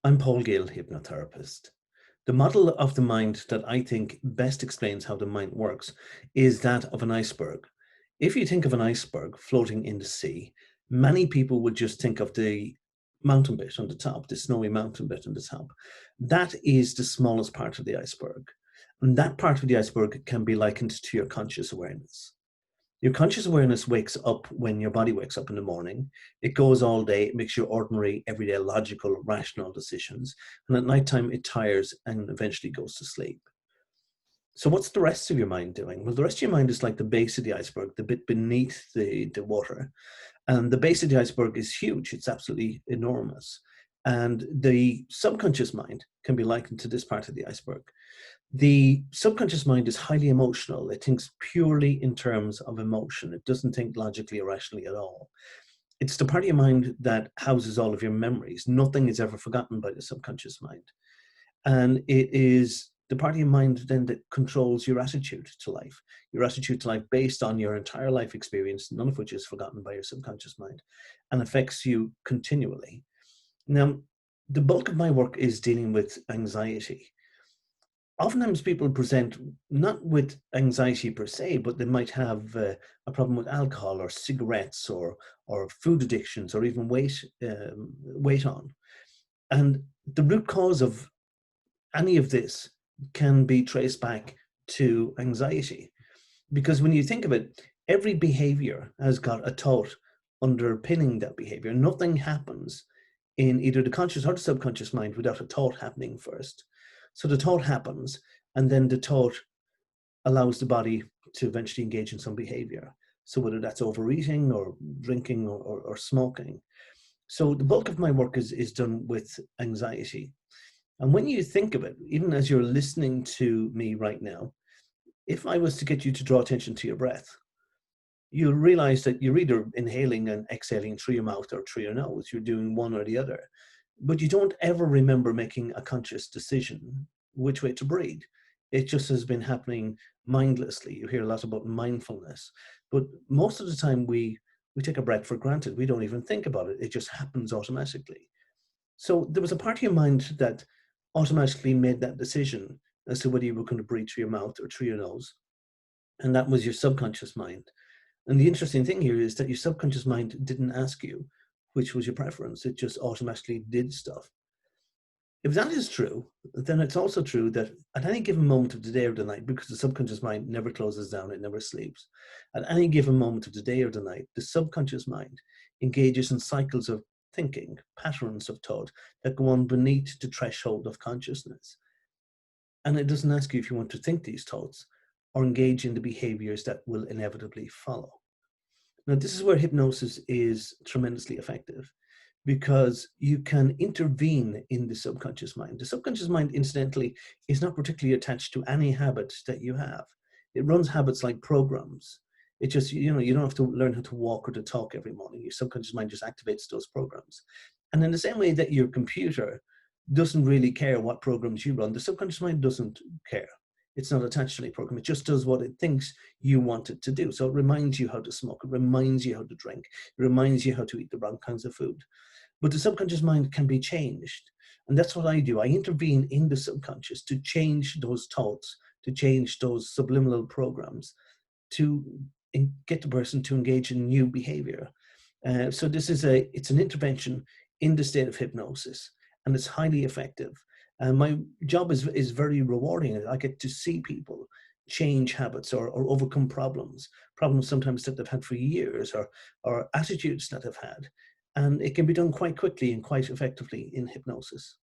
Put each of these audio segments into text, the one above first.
I'm Paul Gill, hypnotherapist. The model of the mind that I think best explains how the mind works is that of an iceberg. If you think of an iceberg floating in the sea, many people would just think of the mountain bit on the top, the snowy mountain bit on the top. That is the smallest part of the iceberg. And that part of the iceberg can be likened to your conscious awareness. Your conscious awareness wakes up when your body wakes up in the morning. It goes all day, it makes your ordinary, everyday, logical, rational decisions. And at nighttime, it tires and eventually goes to sleep. So, what's the rest of your mind doing? Well, the rest of your mind is like the base of the iceberg, the bit beneath the water. And the base of the iceberg is huge, it's absolutely enormous. And the subconscious mind can be likened to this part of the iceberg. The subconscious mind is highly emotional. It thinks purely in terms of emotion. It doesn't think logically or rationally at all. It's the part of your mind that houses all of your memories. Nothing is ever forgotten by the subconscious mind. And it is the part of your mind then that controls your attitude to life. Your attitude to life based on your entire life experience, none of which is forgotten by your subconscious mind, and affects you continually. Now, the bulk of my work is dealing with anxiety. Oftentimes people present not with anxiety per se, but they might have a problem with alcohol or cigarettes or food addictions or even weight on. And the root cause of any of this can be traced back to anxiety. Because when you think of it, every behavior has got a thought underpinning that behavior. Nothing happens in either the conscious or the subconscious mind without a thought happening first. So the thought happens, and then the thought allows the body to eventually engage in some behavior. So whether that's overeating or drinking or smoking. So the bulk of my work is done with anxiety. And when you think of it, even as you're listening to me right now, if I was to get you to draw attention to your breath, you'll realize that you're either inhaling and exhaling through your mouth or through your nose. You're doing one or the other. But you don't ever remember making a conscious decision which way to breathe. It just has been happening mindlessly. You hear a lot about mindfulness. But most of the time we take a breath for granted. We don't even think about it. It just happens automatically. So there was a part of your mind that automatically made that decision as to whether you were going to breathe through your mouth or through your nose. And that was your subconscious mind. And the interesting thing here is that your subconscious mind didn't ask you which was your preference. It just automatically did stuff. If that is true, then it's also true that at any given moment of the day or the night, because the subconscious mind never closes down, it never sleeps, at any given moment of the day or the night, the subconscious mind engages in cycles of thinking, patterns of thought that go on beneath the threshold of consciousness. And it doesn't ask you if you want to think these thoughts or engage in the behaviors that will inevitably follow. Now, this is where hypnosis is tremendously effective because you can intervene in the subconscious mind. The subconscious mind, incidentally, is not particularly attached to any habit that you have. It runs habits like programs. It just, you don't have to learn how to walk or to talk every morning. Your subconscious mind just activates those programs. And in the same way that your computer doesn't really care what programs you run, the subconscious mind doesn't care. It's not attached to any program. It just does what it thinks you want it to do. So it reminds you how to smoke. It reminds you how to drink. It reminds you how to eat the wrong kinds of food. But the subconscious mind can be changed. And that's what I do. I intervene in the subconscious to change those thoughts, to change those subliminal programs, to get the person to engage in new behavior. So it's an intervention in the state of hypnosis, and it's highly effective. And my job is very rewarding. I get to see people change habits or overcome problems sometimes that they've had for years, or attitudes that they've had. And it can be done quite quickly and quite effectively in hypnosis.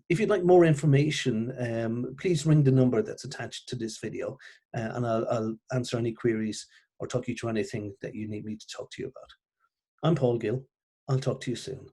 If you'd like more information, please ring the number that's attached to this video, and I'll answer any queries or talk you through anything that you need me to talk to you about. I'm Paul Gill. I'll talk to you soon.